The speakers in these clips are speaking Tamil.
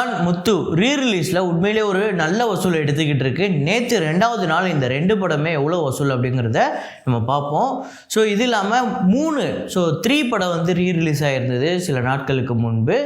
மச்சான் முத்து ரீரிலீஸில் உண்மையிலே ஒரு நல்ல வசூல் எடுத்துக்கிட்டு இருக்கு. நேற்று 2வது நாள் இந்த 2 படமே எவ்வளோ வசூல் அப்படிங்கிறத நம்ம பார்ப்போம். ஸோ இது இல்லாமல் 3 படம் வந்து ரீரிலீஸ் ஆகிருந்தது சில நாட்களுக்கு முன்பு.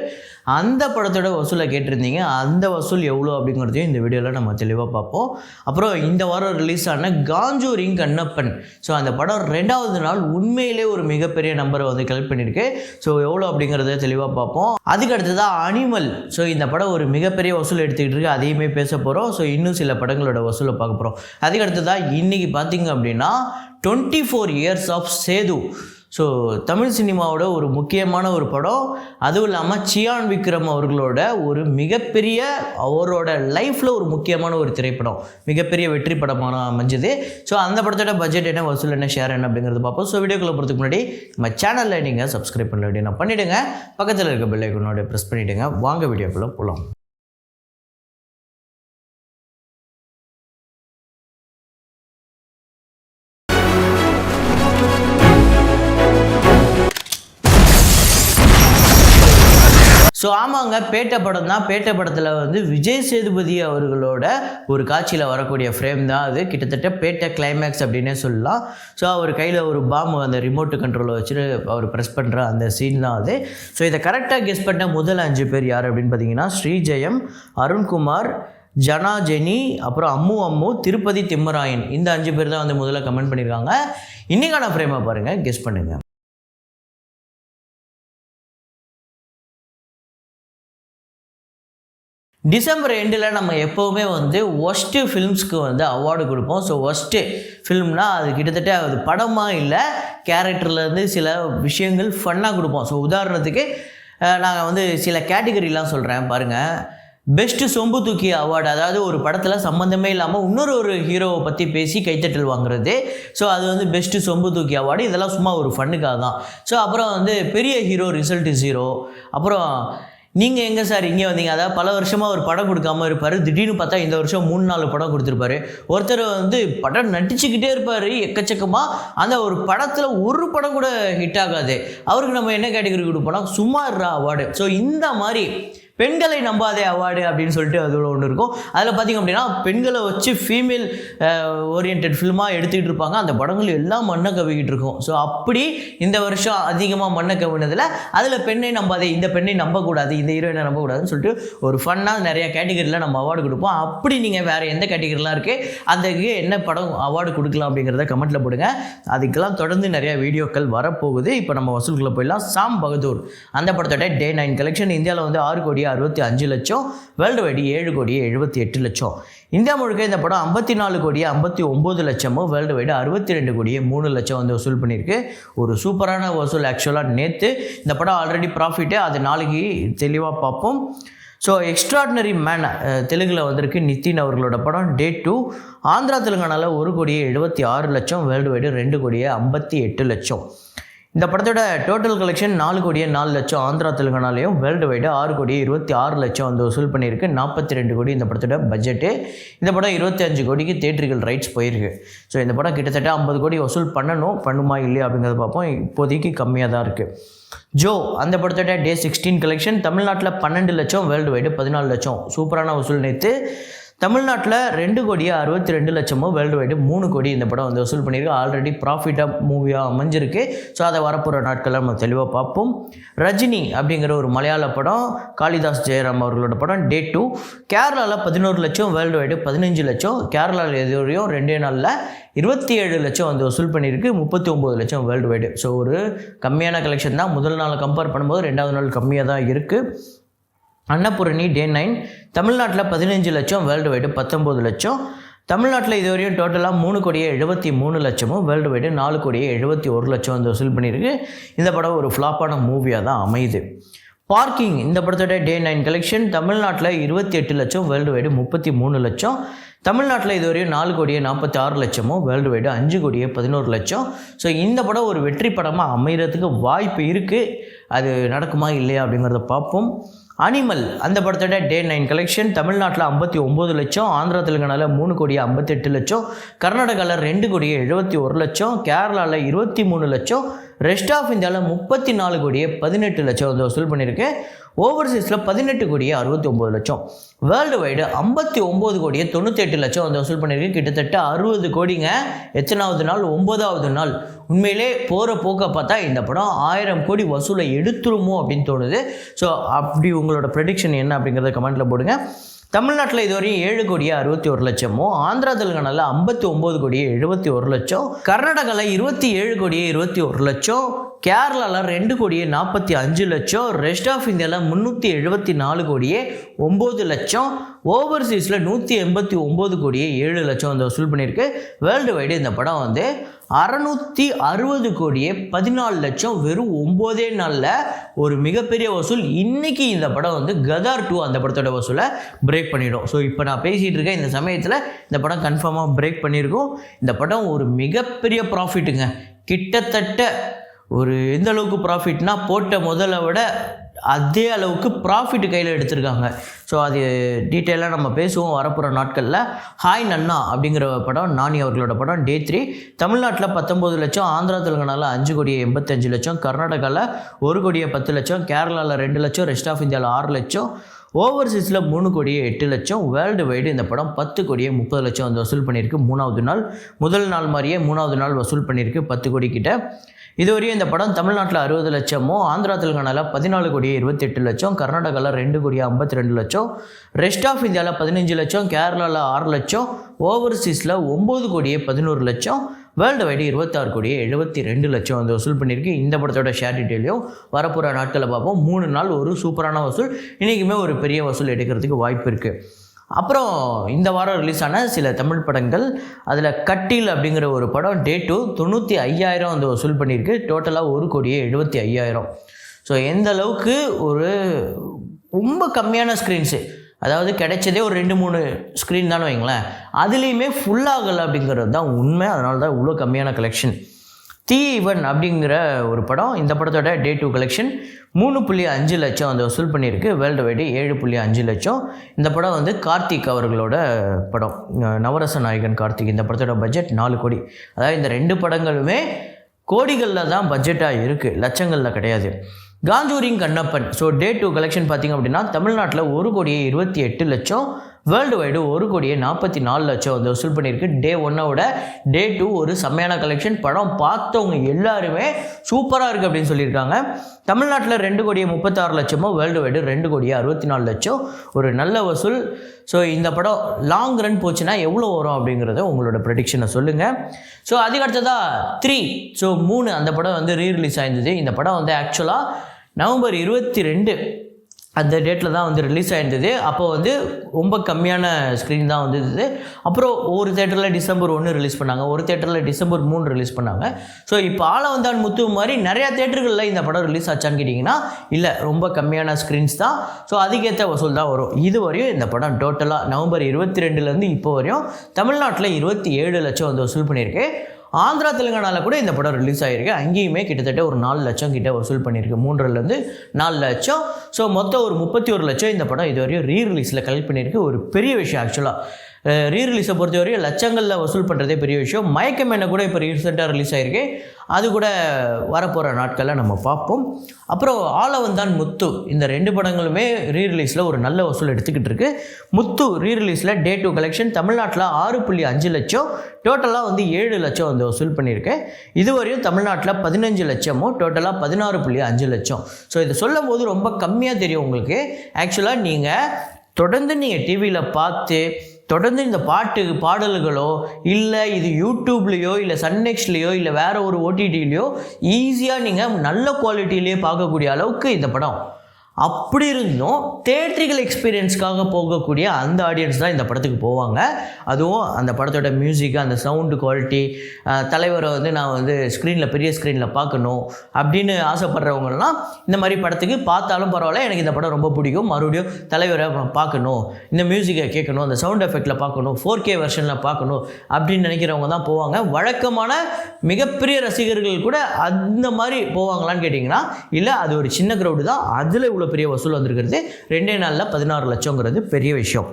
அந்த படத்தோட வசூலை கேட்டிருந்தீங்க. அந்த வசூல் எவ்வளோ அப்படிங்கிறதையும் இந்த வீடியோவில் நம்ம தெளிவாக பார்ப்போம். அப்புறம் இந்த வாரம் ரிலீஸ் ஆன காஞ்சூரிங் கண்ணப்பன், ஸோ அந்த படம் 2வது நாள் உண்மையிலே ஒரு மிகப்பெரிய நம்பரை வந்து கலெக்ட் பண்ணியிருக்கு. ஸோ எவ்வளோ அப்படிங்கிறத தெளிவாக பார்ப்போம். அதுக்கு அடுத்ததான் அனிமல். ஸோ இந்த படம் ஒரு மிகப்பெரிய வசூல் எடுத்துக்கிட்டு இருக்கு, அதையுமே பேச போகிறோம். ஸோ இன்னும் சில படங்களோட வசூலை பார்க்க போகிறோம். அதுக்கு அடுத்ததான் இன்றைக்கி பார்த்திங்க அப்படின்னா 24 years of Sethu. So Tamil சினிமாவோட ஒரு முக்கியமான ஒரு படம். அதுவும் இல்லாமல் சியான் விக்ரம் அவர்களோட ஒரு மிகப்பெரிய அவரோட லைஃப்பில் ஒரு முக்கியமான ஒரு திரைப்படம், மிகப்பெரிய வெற்றி படமான அமைஞ்சது. ஸோ அந்த படத்தோட பட்ஜெட் என்ன, வசூல் என்ன, ஷேர் என்ன அப்படிங்கிறது பார்ப்போம். ஸோ வீடியோக்குள்ளே போகிறதுக்கு முன்னாடி நம்ம சேனலில் நீங்கள் சப்ஸ்கிரைப் பண்ணல அப்படின்னா பண்ணிவிடுங்க. பக்கத்தில் இருக்க பெல் ஐகானோட ப்ரெஸ் பண்ணிவிடுங்க. வாங்க வீடியோக்குள்ளே போகலாம். ஸோ ஆமாங்க, பேட்டை படம் தான். பேட்டை படத்தில் வந்து விஜய் சேதுபதி அவர்களோட ஒரு காட்சியில் வரக்கூடிய ஃப்ரேம் தான் அது. கிட்டத்தட்ட பேட்டை கிளைமேக்ஸ் அப்படின்னே சொல்லலாம். ஸோ அவர் கையில் ஒரு பாம்பு அந்த ரிமோட்டு கண்ட்ரோலை வச்சுட்டு அவர் ப்ரெஸ் பண்ணுற அந்த சீன் தான் அது. ஸோ இதை கரெக்டாக கெஸ் பண்ண முதல் 5 பேர் யார் அப்படின்னு பார்த்தீங்கன்னா ஸ்ரீஜெயம், அருண்குமார், ஜனா ஜெனி, அப்புறம் அம்மு, திருப்பதி திம்மராயன். இந்த 5 பேர் தான் வந்து முதல்ல கமெண்ட் பண்ணியிருக்காங்க. இன்றைக்கான ஃப்ரேமை பாருங்கள், கெஸ் பண்ணுங்கள். டிசம்பர் எண்டில் நம்ம எப்போவுமே வந்து ஒஸ்ட்டு ஃபிலிம்ஸ்க்கு வந்து அவார்டு கொடுப்போம். ஸோ ஒஸ்ட்டு ஃபிலிம்னால் அது கிட்டத்தட்ட அது படமாக இல்லை, கேரக்டர்லேருந்து சில விஷயங்கள் ஃபன்னாக கொடுப்போம். ஸோ உதாரணத்துக்கு நாங்கள் வந்து சில கேட்டகரிலாம் சொல்கிறேன் பாருங்கள். பெஸ்ட்டு சொம்பு தூக்கி அவார்டு, அதாவது ஒரு படத்தில் சம்மந்தமே இல்லாமல் இன்னொரு ஹீரோவை பற்றி பேசி கைத்தட்டல் வாங்குறது. ஸோ அது வந்து பெஸ்ட்டு சொம்பு தூக்கி அவார்டு. இதெல்லாம் சும்மா ஒரு ஃபன்னுக்காக தான். ஸோ அப்புறம் வந்து பெரிய ஹீரோ ரிசல்ட் 0. அப்புறம் நீங்கள் எங்கே சார் இங்கே வந்தீங்க, அதாவது பல வருஷமாக ஒரு படம் கொடுக்காமல் இருப்பார், திடீர்னு பார்த்தா இந்த வருஷம் 3-4 படம் கொடுத்துருப்பாரு. ஒருத்தர் வந்து படம் நடிச்சுக்கிட்டே இருப்பார் எக்கச்சக்கமாக, அந்த ஒரு படத்தில் ஒரு படம் கூட ஹிட் ஆகாது. அவருக்கு நம்ம என்ன கேட்டகரி கொடுப்போம்னா சும்மா அவார்டு. ஸோ இந்த மாதிரி பெண்களை நம்பாதே அவார்டு அப்படின்னு சொல்லிட்டு அதில் ஒன்று இருக்கும். அதில் பார்த்திங்க அப்படின்னா பெண்களை வச்சு ஃபீமேல் ஓரியன்ட் ஃபில்மாக எடுத்துக்கிட்டு இருப்பாங்க. அந்த படங்கள் எல்லாம் மண்ணை கவிக்கிட்டு இருக்கும். ஸோ அப்படி இந்த வருஷம் அதிகமாக மண்ணை கவினதில் அதில் பெண்ணை நம்பாதே, இந்த பெண்ணை நம்பக்கூடாது, இந்த ஹீரோயினை நம்பக்கூடாதுன்னு சொல்லிட்டு ஒரு ஃபன்னாக நிறையா கேட்டகரியில் நம்ம அவார்டு கொடுப்போம். அப்படி நீங்கள் வேறு எந்த கேட்டகரிலாம் இருக்குது, அதுக்கு என்ன படம் அவார்டு கொடுக்கலாம் அப்படிங்கிறத கமெண்ட்டில் போடுங்க. அதுக்கெல்லாம் தொடர்ந்து நிறையா வீடியோக்கள் வரப்போகுது. இப்போ நம்ம வசூல்களை போயிடலாம். சாம் பகதூர் அந்த படத்தோட Day 9 கலெக்ஷன் இந்தியாவில் வந்து 6,65 லட்சம், வேர்ல்டு வைடு 7,78 லட்சம். இந்தியா முழுக்க இந்த படம் 54,59 லட்சமும், வேர்ல்டு வைடு 62,03 லட்சம் வந்து வசூல் பண்ணியிருக்கு. ஒரு சூப்பரான வசூல். ஆக்சுவலாக நேற்று இந்த படம் ஆல்ரெடி ப்ராஃபிட்டு, அது நாளைக்கு தெளிவாக பார்ப்போம். ஸோ எக்ஸ்ட்ராடினரி மேன் தெலுங்கில் வந்திருக்கு, நிதின் அவர்களோட படம். Day 2 ஆந்திரா தெலுங்கானாவில் 1,76 லட்சம், வேர்ல்டு வைடு 2,58 லட்சம். இந்த படத்தோட டோட்டல் கலெக்ஷன் 4,04 லட்சம் ஆந்திரா தெலுங்கானாலையும், வேர்ல்டு வைடு 6,26 லட்சம் வந்து வசூல் பண்ணியிருக்கு. 42 கோடி இந்த படத்தோட பட்ஜெட்டு. இந்த படம் 25 கோடிக்கு தியேட்டர்கள் ரைட்ஸ் போயிருக்கு. ஸோ இந்த படம் கிட்டத்தட்ட 50 கோடி வசூல் பண்ணுமா இல்லையா அப்படிங்கிறத பார்ப்போம். இப்போதைக்கு கம்மியாக தான் இருக்குது. ஜோ அந்த படத்தோட Day 16 கலெக்ஷன் தமிழ்நாட்டில் 12 லட்சம், வேர்ல்டு வைடு 14 லட்சம். சூப்பரான வசூல். நேற்று தமிழ்நாட்டில் 2,62 லட்சமும், வேர்ல்டு வைடு 3 கோடி இந்த படம் வந்து வசூல் பண்ணியிருக்கு. ஆல்ரெடி ப்ராஃபிட்டாக மூவியாக அமைஞ்சிருக்கு. ஸோ அதை வரப்போகிற நாட்களில் நம்ம தெளிவாக பார்ப்போம். ரஜினி அப்படிங்கிற ஒரு மலையாள படம், காளிதாஸ் ஜெயராம் அவர்களோட படம். Day 2 கேரளாவில் 11 லட்சம், வேர்ல்டு வைடு 15 லட்சம். கேரளாவில் எதுவரையும் 2 நாளில் 27 லட்சம் வந்து வசூல் பண்ணியிருக்கு. 39 லட்சம் வேர்ல்டு வைடு. ஸோ ஒரு கம்மியான கலெக்ஷன் தான். முதல் நாள் கம்பேர் பண்ணும்போது 2வது நாள் கம்மியாக தான் இருக்குது. அன்னபூரணி Day 9 தமிழ்நாட்டில் 15 லட்சம், வேர்ல்டு வைடு 19 லட்சம். தமிழ்நாட்டில் இதுவரையும் டோட்டலாக 3,73 லட்சமும், வேர்ல்டு வைடு 4,71 லட்சம் வந்து வசூல் பண்ணியிருக்கு. இந்த படம் ஒரு ஃப்ளாப்பான மூவியாக தான் அமையுது. பார்க்கிங் இந்த படத்தோட Day 9 கலெக்ஷன் தமிழ்நாட்டில் 28 லட்சம், வேர்ல்டு வைடு 33 லட்சம். தமிழ்நாட்டில் இதுவரையும் 4,46 லட்சமும், வேர்ல்டு வைடு 5,11 லட்சம். ஸோ இந்த படம் ஒரு வெற்றி படமாக அமைகிறதுக்கு வாய்ப்பு இருக்குது. அது நடக்குமா இல்லையா அப்படிங்கிறத பார்ப்போம். அனிமல் அந்த படத்தோட Day 9 கலெக்ஷன் தமிழ்நாட்டில் 59 லட்சம், ஆந்திரா தெலுங்கானாவில் 3,58 லட்சம், கர்நாடகாவில் 2,71 லட்சம், கேரளாவில் 23 லட்சம், ரெஸ்ட் ஆஃப் இந்தியாவில் 34 கோடியே 18 லட்சம் வந்து வசூல் பண்ணியிருக்கு. ஓவர்சீஸில் 18 கோடியே 69 லட்சம். வேர்ல்டு வைடு 59 கோடியே 98 லட்சம் வந்து வசூல் பண்ணியிருக்கு. கிட்டத்தட்ட 60 கோடிங்க. எத்தனாவது நாள்? 9வது நாள். உண்மையிலே போகிற போக்க பார்த்தா இந்த படம் 1000 கோடி வசூலை எடுத்துருமோ அப்படின்னு தோணுது. ஸோ அப்படி உங்களோட ப்ரெடிக்ஷன் என்ன அப்படிங்கிறத கமெண்ட்டில் போடுங்க. தமிழ்நாட்டில் இதுவரையும் 7 கோடியே 61 லட்சமோ, ஆந்திரா தெலுங்கானாவில் 59 கோடியே 71 லட்சம், கர்நாடகாவில் 27 கோடியே 21 லட்சம், கேரளாவில் 2 கோடியே 45 லட்சம், ரெஸ்ட் ஆஃப் இந்தியாவில் 374 கோடியே 9 லட்சம், ஓவர்சீஸில் 189 கோடியே 7 லட்சம் வந்து வசூல் பண்ணியிருக்கு. வேர்ல்டு வைடு இந்த படம் வந்து 660 கோடியே 14 லட்சம் வெறும் 9 நாளில் ஒரு மிகப்பெரிய வசூல். இன்றைக்கி இந்த படம் வந்து கதார் 2 அந்த படத்தோட வசூலை பிரேக் பண்ணிடும். ஸோ இப்போ நான் பேசிகிட்டு இருக்கேன் இந்த சமயத்தில் இந்த படம் கன்ஃபார்மாக பிரேக் பண்ணியிருக்கோம். இந்த படம் ஒரு மிகப்பெரிய ப்ராஃபிட்டுங்க. கிட்டத்தட்ட ஒரு எந்த அளவுக்கு ப்ராஃபிட்னா போட்ட முதலை விட அதே அளவுக்கு ப்ராஃபிட் கையில் எடுத்திருக்காங்க. ஸோ அது டீட்டெயிலாக நம்ம பேசுவோம் வரப்போகிற நாட்களில். ஹாய் நன்னா அப்படிங்கிற படம் நானி அவர்களோட படம் டே 3 தமிழ்நாட்டில் 19 லட்சம், ஆந்திரா தெலுங்கானாவில் 5 கோடியே 85 லட்சம், கர்நாடகாவில் 1 கோடியே 10 லட்சம், கேரளாவில் 2 லட்சம், ரெஸ்ட் ஆஃப் இந்தியாவில் 6 லட்சம், ஓவர்சீஸில் 3 கோடியே 8 லட்சம். வேர்ல்டு வைடு இந்த படம் 10 கோடியே 30 லட்சம் வந்து வசூல் பண்ணியிருக்கு. 3வது நாள் முதல் நாள் மாதிரியே 3வது நாள் வசூல் பண்ணியிருக்கு 10 கோடி கிட்ட. இதுவரையும் இந்த படம் தமிழ்நாட்டில் 60 லட்சமோ, ஆந்திரா தெலுங்கானாவில் 14 கோடியே 28 லட்சம், கர்நாடகாவில் 2 கோடியே 52 லட்சம், ரெஸ்ட் ஆஃப் இந்தியாவில் 15 லட்சம், கேரளாவில் 6 லட்சம், ஓவர்சீஸில் 9 கோடியே 11 லட்சம், வேர்ல்டு வைடு 26 கோடியே 72 லட்சம் வந்து வசூல் பண்ணியிருக்கு. இந்த படத்தோட ஷேர் டீட்டெயிலையும் வரப்போகிற நாட்களில் பார்ப்போம். 3 நாள் ஒரு சூப்பரான வசூல். இன்றைக்குமே ஒரு பெரிய வசூல் எடுக்கிறதுக்கு வாய்ப்பு இருக்குது. அப்புறம் இந்த வாரம் ரிலீஸ் ஆன சில தமிழ் படங்கள், அதில் கட்டில் அப்படிங்கிற ஒரு படம் டே 2 95,000 வந்து வசூல் பண்ணியிருக்கு. டோட்டலாக 1 கோடியே 75,000. ஸோ எந்த அளவுக்கு ஒரு ரொம்ப கம்மியான ஸ்க்ரீன்ஸு, அதாவது கிடைச்சதே ஒரு 2-3 ஸ்க்ரீன் தானே வைங்களேன், அதுலேயுமே ஃபுல்லாகலை அப்படிங்கிறது தான் உண்மை. அதனால தான் இவ்வளோ கம்மியான கலெக்ஷன். தீவன் அப்படிங்கிற ஒரு படம், இந்த படத்தோட டே 2 கலெக்ஷன் 3.5 லட்சம் வந்து வசூல் பண்ணியிருக்கு. வேர்ல்டு வைடு 7.5 லட்சம். இந்த படம் வந்து கார்த்திக் அவர்களோட படம், நவரச நாயகன் கார்த்திக். இந்த படத்தோட பட்ஜெட் 4 கோடி. அதாவது இந்த 2 படங்களுமே கோடிகளில் தான் பட்ஜெட்டாக இருக்குது, லட்சங்களில் கிடையாது. Conjuring Kannappan. So day 2 collection பார்த்திங்க அப்படின்னா தமிழ்நாட்டில் 1 கோடியே 28 லட்சம், வேர்ல்டு வைடு 1 கோடியே 44 லட்சம் வந்து வசூல் பண்ணியிருக்கு. டே 1ஓட டே 2 ஒரு செம்மையான கலெக்ஷன். படம் பார்த்தவங்க எல்லாருமே சூப்பராக இருக்குது அப்படின்னு சொல்லியிருக்காங்க. தமிழ்நாட்டில் 2 கோடியே 36 லட்சமோ, வேர்ல்டு வைடு 2 கோடியே 64 லட்சம், ஒரு நல்ல வசூல். ஸோ இந்த படம் லாங் ரன் போச்சுன்னா எவ்வளோ வரும் அப்படிங்கிறத உங்களோட ப்ரெடிக்ஷனை சொல்லுங்கள். ஸோ அதுக்கடுத்ததாக 3 ஸோ 3 அந்த படம் வந்து ரீரிலீஸ் ஆயிருந்தது. இந்த படம் வந்து ஆக்சுவலாக நவம்பர் 22 அந்த டேட்டில் தான் வந்து ரிலீஸ் ஆகிருந்தது. அப்போ வந்து ரொம்ப கம்மியான ஸ்க்ரீன் தான் வந்துருந்தது. அப்புறம் ஒரு தேட்டரில் டிசம்பர் 1 ரிலீஸ் பண்ணாங்க, ஒரு தேட்டரில் டிசம்பர் 3 ரிலீஸ் பண்ணாங்க. ஸோ இப்போ ஆளவந்தான் முத்து மாதிரி நிறையா தேட்டர்களில் இந்த படம் ரிலீஸ் ஆச்சான்னு கேட்டிங்கன்னா இல்லை, ரொம்ப கம்மியான ஸ்க்ரீன்ஸ் தான். ஸோ அதுக்கேற்ற வசூல் தான் வரும். இது வரையும் இந்த படம் டோட்டலாக நவம்பர் 22லேருந்து இப்போ வரையும் தமிழ்நாட்டில் 27 லட்சம் வந்து வசூல் பண்ணியிருக்கு. ஆந்திரா தெலுங்கானாவில் கூட இந்த படம் ரிலீஸ் ஆகிருக்கு. அங்கேயுமே கிட்டத்தட்ட ஒரு 4 லட்சம் கிட்ட வசூல் பண்ணியிருக்கு. 3லேருந்து 4 லட்சம். ஸோ மொத்தம் ஒரு 31 லட்சம் இந்த படம் இதுவரையும் ரீரிலீஸில் கலெக்ட் பண்ணியிருக்கு. ஒரு பெரிய விஷயம் ஆக்சுவலாக. ரீரிலீஸை பொறுத்தவரையும் லட்சங்களில் வசூல் பண்ணுறதே பெரிய விஷயம். மயக்கம் என்ன கூட இப்போ ரீசெண்டாக ரிலீஸ் ஆகிருக்கு. அது கூட வரப்போகிற நாட்களில் நம்ம பார்ப்போம். அப்புறம் ஆளவந்தான் முத்து, இந்த 2 படங்களுமே ரீரிலீஸில் ஒரு நல்ல வசூல் எடுத்துக்கிட்டு இருக்கு. முத்து ரீரிலீஸில் டே 2 கலெக்ஷன் தமிழ்நாட்டில் 6.5 லட்சம், டோட்டலாக வந்து 7 லட்சம் வந்து வசூல் பண்ணியிருக்கு. இதுவரையும் தமிழ்நாட்டில் 15 லட்சமும், டோட்டலாக 16.5 லட்சம். ஸோ இதை சொல்லும் போது ரொம்ப கம்மியாக தெரியும் உங்களுக்கு. ஆக்சுவலாக நீங்கள் தொடர்ந்து நீங்கள் டிவியில் பார்த்து தொடர்ந்து இந்த பாடல்களோ இல்லை இது யூடியூப்லேயோ இல்லை சன்னெக்ஸ்ட்லேயோ இல்லை வேறு ஒரு ஓடிடிலேயோ ஈஸியாக நீங்கள் நல்ல குவாலிட்டியிலேயே பார்க்கக்கூடிய அளவுக்கு இந்த படம். அப்படி இருந்தும் தேட்ரிக்கல் எக்ஸ்பீரியன்ஸ்க்காக போகக்கூடிய அந்த ஆடியன்ஸ் தான் இந்த படத்துக்கு போவாங்க. அதுவும் அந்த படத்தோட மியூசிக், அந்த சவுண்டு குவாலிட்டி, தலைவரை வந்து நான் வந்து ஸ்க்ரீனில் பெரிய ஸ்க்ரீனில் பார்க்கணும் அப்படின்னு ஆசைப்படுறவங்கலாம் இந்த மாதிரி படத்துக்கு பார்த்தாலும் பரவாயில்ல, எனக்கு இந்த படம் ரொம்ப பிடிக்கும், மறுபடியும் தலைவரை பார்க்கணும், இந்த மியூசிக்கை கேட்கணும், அந்த சவுண்ட் எஃபெக்டில் பார்க்கணும், 4K வெர்ஷனில் பார்க்கணும் அப்படின்னு நினைக்கிறவங்க தான் போவாங்க. வழக்கமான மிகப்பெரிய ரசிகர்கள் கூட அந்த மாதிரி போவாங்களான்னு கேட்டிங்கன்னா இல்லை, அது ஒரு சின்ன க்ரௌடு தான். அதில் பெரிய வசூல் வந்திருக்கிறது 2 நாளில் 16 லட்சங்கிறது பெரிய விஷயம்.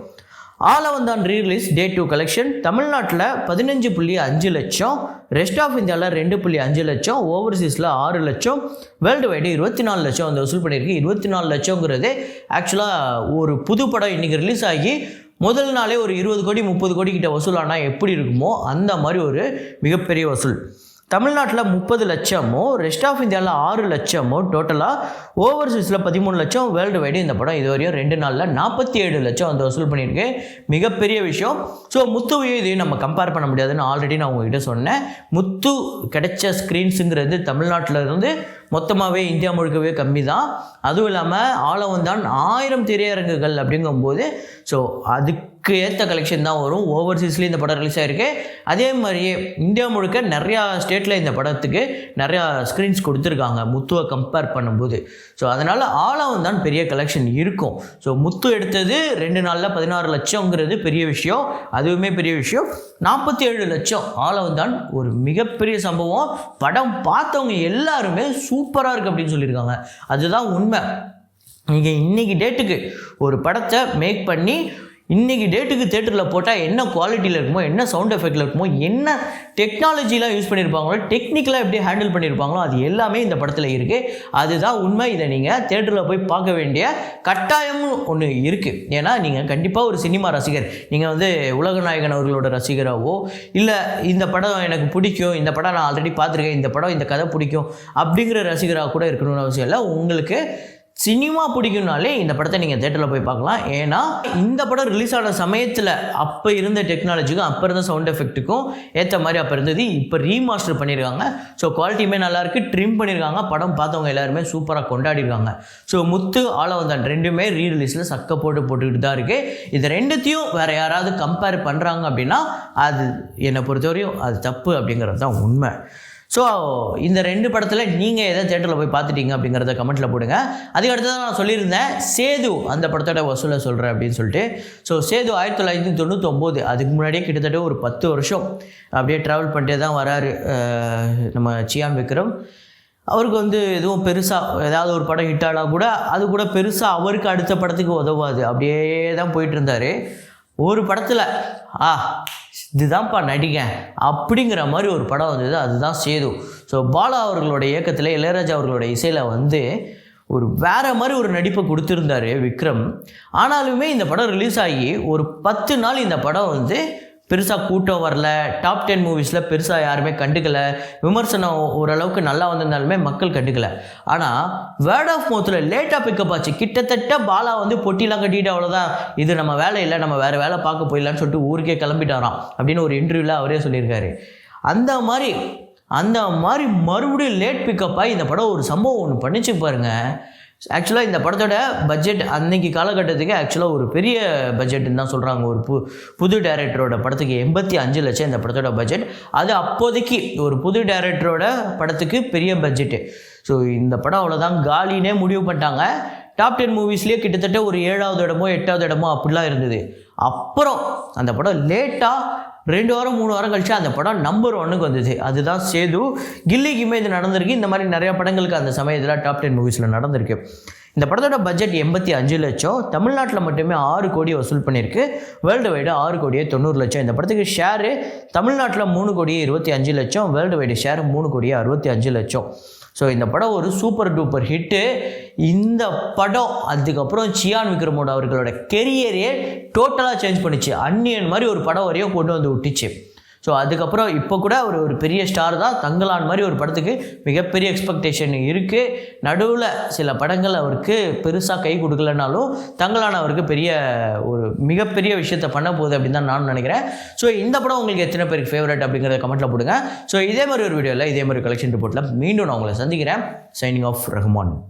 ஆலவந்தான் ரீரிலீஸ் டே 2 கலெக்ஷன் தமிழ்நாட்டில் 15.5 லட்சம், ரெஸ்ட் ஆஃப் இந்தியாவில் 2.5 லட்சம், ஓவர்சீஸில் 6 லட்சம், வேர்ல்டு வைடு 24 லட்சம் வந்து வசூல் பண்ணியிருக்கு. 24 லட்சங்கிறது ஆக்சுவலாக ஒரு புது படம் இன்றைக்கி ரிலீஸ் ஆகி முதல் நாளே ஒரு 20 கோடி 30 கோடி கிட்ட வசூலானால் எப்படி இருக்குமோ அந்த மாதிரி ஒரு மிகப்பெரிய வசூல். தமிழ்நாட்டில் 30 லட்சமோ, ரெஸ்ட் ஆஃப் இந்தியாவில் 6 லட்சமோ, டோட்டலாக ஓவர்சீஸில் 13 லட்சம், வேர்ல்டு வைடு இந்த படம் இதுவரையும் 2 நாளில் 47 லட்சம் வந்து வசூல் பண்ணியிருக்கு. மிகப்பெரிய விஷயம். ஸோ முத்துவையும் இதையும் நம்ம கம்பேர் பண்ண முடியாதுன்னு ஆல்ரெடி நான் உங்ககிட்ட சொன்னேன். முத்து கிடைச்ச ஸ்க்ரீன்ஸுங்கிறது தமிழ்நாட்டில் இருந்து மொத்தமாகவே இந்தியா முழுக்கவே கம்மி தான். அதுவும் இல்லாமல் ஆலவந்தான் 1000 திரையரங்குகள் அப்படிங்கும்போது ஸோ அதுக்கு ஏற்ற கலெக்ஷன் தான் வரும். ஓவர்சீஸ்லேயும் இந்த படம் ரிலீஸ் ஆகிருக்கு. அதே மாதிரியே இந்தியா முழுக்க நிறையா ஸ்டேட்டில் இந்த படத்துக்கு நிறையா ஸ்க்ரீன்ஸ் கொடுத்துருக்காங்க முத்துவை கம்பேர் பண்ணும்போது. ஸோ அதனால் ஆலவந்தான் பெரிய கலெக்ஷன் இருக்கும். ஸோ முத்து எடுத்தது 2 நாளில் 16 லட்சங்கிறது பெரிய விஷயம். அதுவுமே பெரிய விஷயம். 47 லட்சம் ஆலவந்தான் ஒரு மிகப்பெரிய சம்பவம். படம் பார்த்தவங்க எல்லாருமே சூப்பராக இருக்குது அப்படின்னு சொல்லியிருக்காங்க. அதுதான் உண்மை. நீங்கள் இன்றைக்கி டேட்டுக்கு ஒரு படத்தை மேக் பண்ணி இன்றைக்கி டேட்டுக்கு தேட்டரில் போட்டால் என்ன குவாலிட்டியில் இருக்குமோ, என்ன சவுண்ட் எஃபெக்டில் இருக்குமோ, என்ன டெக்னாலஜிலாம் யூஸ் பண்ணியிருப்பாங்களோ, டெக்னிக்கலாக எப்படி ஹேண்டில் பண்ணியிருப்பாங்களோ அது எல்லாமே இந்த படத்தில் இருக்குது. அதுதான் உண்மை. இதை நீங்கள் தேட்டரில் போய் பார்க்க வேண்டிய கட்டாயமும் ஒன்று இருக்குது. ஏன்னா நீங்கள் கண்டிப்பாக ஒரு சினிமா ரசிகர், நீங்கள் வந்து உலகநாயகன் அவர்களோட ரசிகராகவோ, இல்லை இந்த படம் எனக்கு பிடிக்கும், இந்த படம் நான் ஆல்ரெடி பார்த்துருக்கேன், இந்த படம் இந்த கதை பிடிக்கும் அப்படிங்கிற ரசிகராக கூட இருக்கணும்னு அவசியம் இல்லை. உங்களுக்கு சினிமா பிடிக்கும்னாலே இந்த படத்தை நீங்கள் தேட்டரில் போய் பார்க்கலாம். ஏன்னா இந்த படம் ரிலீஸ் ஆன சமயத்தில் அப்போ இருந்த டெக்னாலஜிக்கும் அப்போ இருந்த சவுண்ட் எஃபெக்ட்டுக்கும் ஏற்ற மாதிரி அப்போ இருந்தது. இப்போ ரீமாஸ்டர் பண்ணியிருக்காங்க. ஸோ குவாலிட்டியுமே நல்லாயிருக்கு, ட்ரிம் பண்ணியிருக்காங்க. படம் பார்த்தவங்க எல்லாருமே சூப்பராக கொண்டாடிருக்காங்க. ஸோ முத்து ஆலவந்தான் ரெண்டுமே ரீரிலீஸில் சக்க போட்டுக்கிட்டு தான் இருக்குது. இது ரெண்டுத்தையும் வேறு யாராவது கம்பேர் பண்ணுறாங்க அப்படின்னா அது என்னை பொறுத்தவரையும் அது தப்பு அப்படிங்கிறது தான் உண்மை. ஸோ இந்த 2 படத்தில் நீங்கள் எதை தேட்டரில் போய் பார்த்துட்டீங்க அப்படிங்கிறத கமெண்ட்டில் போடுங்க. அதுக்கு அடுத்து தான் நான் சொல்லியிருந்தேன் சேது அந்த படத்தோட வசூலை சொல்கிறேன் அப்படின்னு சொல்லிட்டு. ஸோ சேது 1999, அதுக்கு முன்னாடியே கிட்டத்தட்ட ஒரு 10 வருஷம் அப்படியே ட்ராவல் பண்ணிட்டே தான் வராரு நம்ம சியான் விக்ரம். அவருக்கு வந்து எதுவும் பெருசாக ஏதாவது ஒரு படம் ஹிட்டானா கூட அது கூட பெருசாக அவருக்கு அடுத்த படத்துக்கு உதவாது. அப்படியே தான் போயிட்டு இருந்தார். ஒரு படத்தில் இதுதான்ப்பா நடிகன் அப்படிங்கிற மாதிரி ஒரு படம் வந்தது. அதுதான் சேது. ஸோ பாலா அவர்களுடைய இயக்கத்தில் இளையராஜா அவர்களுடைய இசையில் வந்து ஒரு வேறு மாதிரி ஒரு நடிப்பை கொடுத்துருந்தார் விக்ரம். ஆனாலுமே இந்த படம் ரிலீஸ் ஆகி ஒரு 10 நாள் இந்த படம் வந்து பெருசாக கூட்டம் வரல. டாப் 10 மூவிஸில் பெருசாக யாருமே கண்டுக்கலை. விமர்சனம் ஓரளவுக்கு நல்லா வந்திருந்தாலுமே மக்கள் கண்டுக்கலை. ஆனால் வேர்ட் ஆஃப் மவுத்தில் லேட்டாக பிக்கப் ஆச்சு. கிட்டத்தட்ட பாலா வந்து பொட்டிலாம் கட்டிட்டு அவ்வளோதான், இது நம்ம வேலை இல்லை, நம்ம வேறு வேலை பார்க்க போயிடலான்னு சொல்லிட்டு ஊருக்கே கிளம்பிட்டாராம் அப்படின்னு ஒரு இன்டர்வியூவில் அவரே சொல்லியிருக்காரு. அந்த மாதிரி மறுபடியும் லேட் பிக்கப் ஆகி இந்த படம் ஒரு சம்பவம் ஒன்று பண்ணிச்சு பாருங்கள். ஆக்சுவலாக இந்த படத்தோட பட்ஜெட் அன்னைக்கு காலகட்டத்துக்கு ஆக்சுவலாக ஒரு பெரிய பட்ஜெட்டுன்னு தான் சொல்கிறாங்க. ஒரு புது டைரக்டரோட படத்துக்கு 85 லட்சம் இந்த படத்தோட பட்ஜெட். அது அப்போதைக்கு ஒரு புது டைரக்டரோட படத்துக்கு பெரிய பட்ஜெட்டு. ஸோ இந்த படம் அவ்வளோதான் காலினே முடிவு பண்ணிட்டாங்க. டாப் 10 மூவிஸ்லேயே கிட்டத்தட்ட ஒரு 7வது இடமோ 8வது இடமோ அப்படிலாம் இருந்தது. அப்புறம் அந்த படம் லேட்டாக 2 வாரம் 3 வாரம் கழிச்சு அந்த படம் நம்பர் 1க்கு வந்தது. அதுதான் சேது. கில்லிக்குமே இது நடந்திருக்கு. இந்த மாதிரி நிறையா படங்களுக்கு அந்த சமயத்தில் டாப் 10 மூவிஸில் நடந்திருக்கு. இந்த படத்தோட பட்ஜெட் 85 லட்சம். தமிழ்நாட்டில் மட்டுமே 6 கோடி வசூல் பண்ணியிருக்கு. வேர்ல்டு வைடு 6 கோடியே 90 லட்சம். இந்த படத்துக்கு ஷேரு தமிழ்நாட்டில் 3 கோடியே 25 லட்சம். வேர்ல்டு வைடு ஷேர் 3 கோடியே 65 லட்சம். ஸோ இந்த படம் ஒரு சூப்பர் டூப்பர் ஹிட்டு. இந்த படம் அதுக்கப்புறம் சியான் விக்ரமோட அவர்களோட கெரியரே டோட்டலாக சேஞ்ச் பண்ணிச்சு. அந்நியன் மாதிரி ஒரு படம் வரையும் கொண்டு வந்து விட்டுச்சு. ஸோ அதுக்கப்புறம் இப்போ கூட ஒரு பெரிய ஸ்டார் தான். தங்கலான் மாதிரி ஒரு படத்துக்கு மிகப்பெரிய எக்ஸ்பெக்டேஷன் இருக்குது. நடுவில் சில படங்கள் அவருக்கு பெருசாக கை கொடுக்கலனாலும் தங்கலான் அவருக்கு ஒரு மிகப்பெரிய விஷயத்தை பண்ண போகுது அப்படின்னு தான் நான் நினைக்கிறேன். ஸோ இந்த படம் உங்களுக்கு எத்தனை பேருக்கு ஃபேவரட் அப்படிங்கிறத கமெண்ட்டில் போடுங்க. ஸோ இதே மாதிரி ஒரு வீடியோவில் இதே மாதிரி கலெக்ஷன் ரிப்போர்ட்டில் மீண்டும் நான் உங்களை சந்திக்கிறேன். Signing off Rahman.